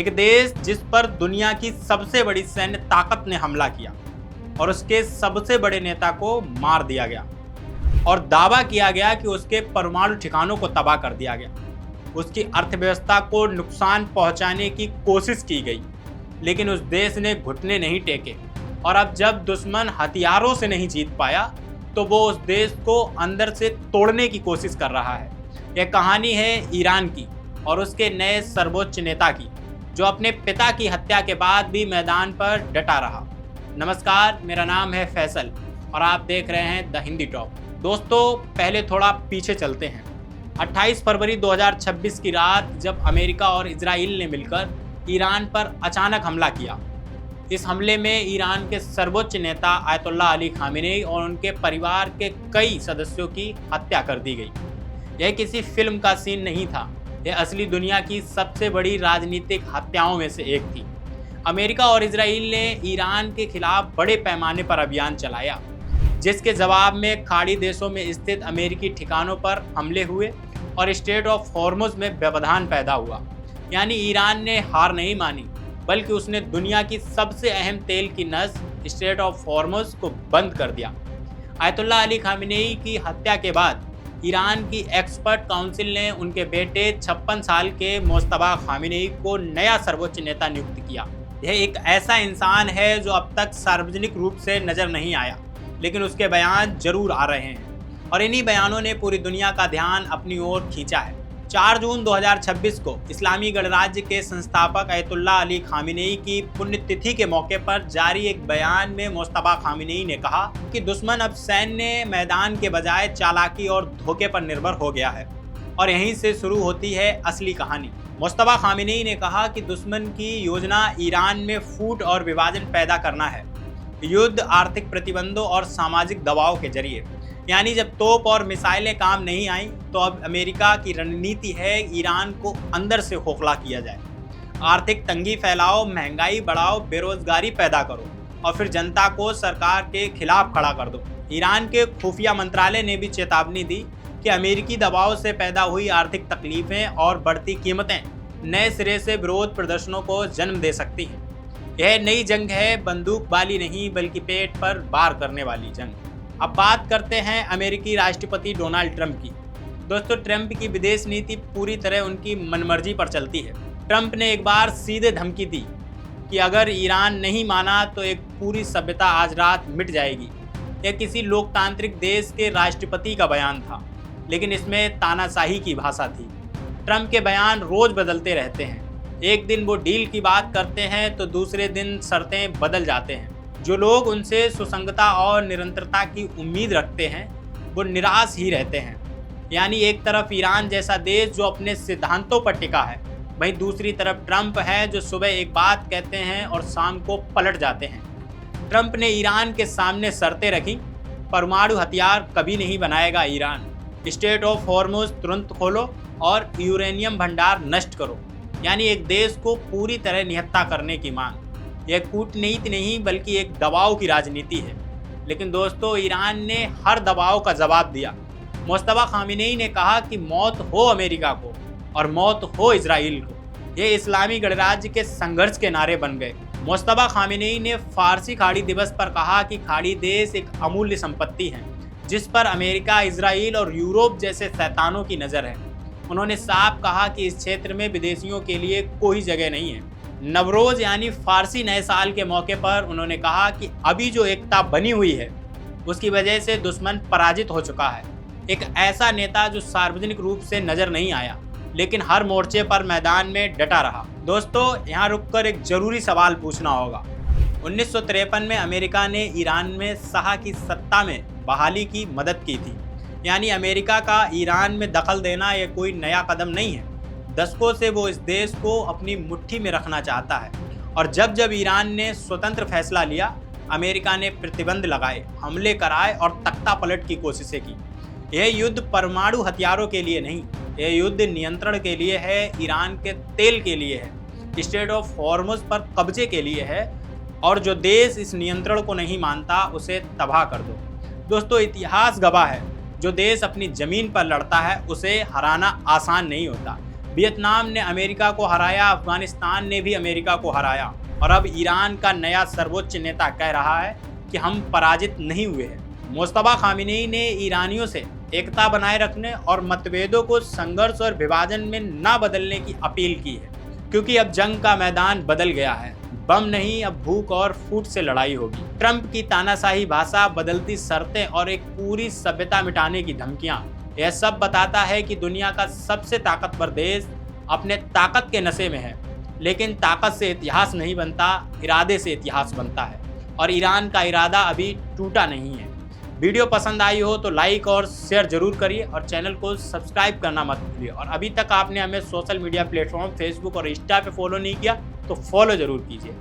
एक देश जिस पर दुनिया की सबसे बड़ी सैन्य ताकत ने हमला किया और उसके सबसे बड़े नेता को मार दिया गया और दावा किया गया कि उसके परमाणु ठिकानों को तबाह कर दिया गया। उसकी अर्थव्यवस्था को नुकसान पहुंचाने की कोशिश की गई, लेकिन उस देश ने घुटने नहीं टेके और अब जब दुश्मन हथियारों से नहीं जीत पाया तो वो उस देश को अंदर से तोड़ने की कोशिश कर रहा है। यह कहानी है ईरान की और उसके नए सर्वोच्च नेता की, जो अपने पिता की हत्या के बाद भी मैदान पर डटा रहा। नमस्कार, मेरा नाम है फैसल और आप देख रहे हैं द हिंदी टॉप। दोस्तों, पहले थोड़ा पीछे चलते हैं। 28 फरवरी 2026 की रात जब अमेरिका और इजराइल ने मिलकर ईरान पर अचानक हमला किया। इस हमले में ईरान के सर्वोच्च नेता आयतुल्लाह अली खामेनेई और उनके परिवार के कई सदस्यों की हत्या कर दी गई। यह किसी फिल्म का सीन नहीं था, यह असली दुनिया की सबसे बड़ी राजनीतिक हत्याओं में से एक थी। अमेरिका और इजराइल ने ईरान के खिलाफ बड़े पैमाने पर अभियान चलाया, जिसके जवाब में खाड़ी देशों में स्थित अमेरिकी ठिकानों पर हमले हुए और स्ट्रेट ऑफ हॉर्मुज में व्यवधान पैदा हुआ। यानी ईरान ने हार नहीं मानी, बल्कि उसने दुनिया की सबसे अहम तेल की नस स्ट्रेट ऑफ हॉर्मुज को बंद कर दिया। आयतुल्लाह अली खामेनेई की हत्या के बाद ईरान की एक्सपर्ट काउंसिल ने उनके बेटे 56 साल के मुज्तबा खामेनेई को नया सर्वोच्च नेता नियुक्त किया। यह एक ऐसा इंसान है जो अब तक सार्वजनिक रूप से नजर नहीं आया, लेकिन उसके बयान जरूर आ रहे हैं और इन्हीं बयानों ने पूरी दुनिया का ध्यान अपनी ओर खींचा है। 4 जून 2026 को इस्लामी गणराज्य के संस्थापक आयतुल्लाह अली खामेनेई की पुण्यतिथि के मौके पर जारी एक बयान में मुज्तबा खामेनेई ने कहा कि दुश्मन अब सैन्य मैदान के बजाय चालाकी और धोखे पर निर्भर हो गया है और यहीं से शुरू होती है असली कहानी। मुज्तबा खामेनेई ने कहा कि दुश्मन की योजना ईरान में फूट और विभाजन पैदा करना है, युद्ध, आर्थिक प्रतिबंधों और सामाजिक दबाव के जरिए। यानी जब तोप और मिसाइलें काम नहीं आई तो अब अमेरिका की रणनीति है ईरान को अंदर से खोखला किया जाए। आर्थिक तंगी फैलाओ, महंगाई बढ़ाओ, बेरोजगारी पैदा करो और फिर जनता को सरकार के खिलाफ खड़ा कर दो। ईरान के खुफिया मंत्रालय ने भी चेतावनी दी कि अमेरिकी दबाव से पैदा हुई आर्थिक तकलीफें और बढ़ती कीमतें नए सिरे से विरोध प्रदर्शनों को जन्म दे सकती हैं। यह नई जंग है, बंदूक वाली नहीं बल्कि पेट पर वार करने वाली जंग। अब बात करते हैं अमेरिकी राष्ट्रपति डोनाल्ड ट्रंप की। दोस्तों, ट्रंप की विदेश नीति पूरी तरह उनकी मनमर्जी पर चलती है। ट्रंप ने एक बार सीधे धमकी दी कि अगर ईरान नहीं माना तो एक पूरी सभ्यता आज रात मिट जाएगी। यह किसी लोकतांत्रिक देश के राष्ट्रपति का बयान था, लेकिन इसमें तानाशाही की भाषा थी। ट्रंप के बयान रोज बदलते रहते हैं। एक दिन वो डील की बात करते हैं तो दूसरे दिन शर्तें बदल जाते हैं। जो लोग उनसे सुसंगतता और निरंतरता की उम्मीद रखते हैं वो निराश ही रहते हैं। यानी एक तरफ ईरान जैसा देश जो अपने सिद्धांतों पर टिका है, वहीं दूसरी तरफ ट्रंप है जो सुबह एक बात कहते हैं और शाम को पलट जाते हैं। ट्रंप ने ईरान के सामने शर्तें रखी, परमाणु हथियार कभी नहीं बनाएगा ईरान, स्ट्रेट ऑफ हॉर्मुज तुरंत खोलो और यूरेनियम भंडार नष्ट करो। यानी एक देश को पूरी तरह निहत्था करने की मांग। यह कूटनीति नहीं बल्कि एक दबाव की राजनीति है। लेकिन दोस्तों, ईरान ने हर दबाव का जवाब दिया। मुज्तबा खामेनेई ने कहा कि मौत हो अमेरिका को और मौत हो इजराइल को। ये इस्लामी गणराज्य के संघर्ष के नारे बन गए। मुज्तबा खामेनेई ने फारसी खाड़ी दिवस पर कहा कि खाड़ी देश एक अमूल्य संपत्ति है जिस पर अमेरिका, इजराइल और यूरोप जैसे शैतानों की नज़र है। उन्होंने साफ कहा कि इस क्षेत्र में विदेशियों के लिए कोई जगह नहीं है। नवरोज यानी फारसी नए साल के मौके पर उन्होंने कहा कि अभी जो एकता बनी हुई है उसकी वजह से दुश्मन पराजित हो चुका है। एक ऐसा नेता जो सार्वजनिक रूप से नजर नहीं आया, लेकिन हर मोर्चे पर मैदान में डटा रहा। दोस्तों, यहाँ रुककर एक जरूरी सवाल पूछना होगा। 1953 में अमेरिका ने ईरान में शाह की सत्ता में बहाली की मदद की थी। यानी अमेरिका का ईरान में दखल देना यह कोई नया कदम नहीं है। दशकों से वो इस देश को अपनी मुट्ठी में रखना चाहता है और जब जब ईरान ने स्वतंत्र फैसला लिया, अमेरिका ने प्रतिबंध लगाए, हमले कराए और तख्ता पलट की कोशिशें की। यह युद्ध परमाणु हथियारों के लिए नहीं, यह युद्ध नियंत्रण के लिए है, ईरान के तेल के लिए है, स्ट्रेट ऑफ हॉर्मुज पर कब्जे के लिए है और जो देश इस नियंत्रण को नहीं मानता उसे तबाह कर दो। दोस्तों, इतिहास गवाह है, जो देश अपनी जमीन पर लड़ता है उसे हराना आसान नहीं होता। वियतनाम ने अमेरिका को हराया, अफगानिस्तान ने भी अमेरिका को हराया और अब ईरान का नया सर्वोच्च नेता कह रहा है कि हम पराजित नहीं हुए हैं। मुस्तफा खामिनेई ने ईरानियों से एकता बनाए रखने और मतभेदों को संघर्ष और विभाजन में न बदलने की अपील की है, क्योंकि अब जंग का मैदान बदल गया है। बम नहीं, अब भूख और फूट से लड़ाई होगी। ट्रंप की तानाशाही भाषा, बदलती शर्तें और एक पूरी सभ्यता मिटाने की धमकियां, यह सब बताता है कि दुनिया का सबसे ताकतवर देश अपने ताकत के नशे में है। लेकिन ताकत से इतिहास नहीं बनता, इरादे से इतिहास बनता है और ईरान का इरादा अभी टूटा नहीं है। वीडियो पसंद आई हो तो लाइक और शेयर जरूर करिए और चैनल को सब्सक्राइब करना मत भूलिए। और अभी तक आपने हमें सोशल मीडिया प्लेटफॉर्म फेसबुक और इंस्टा पे फॉलो नहीं किया तो फॉलो जरूर कीजिए।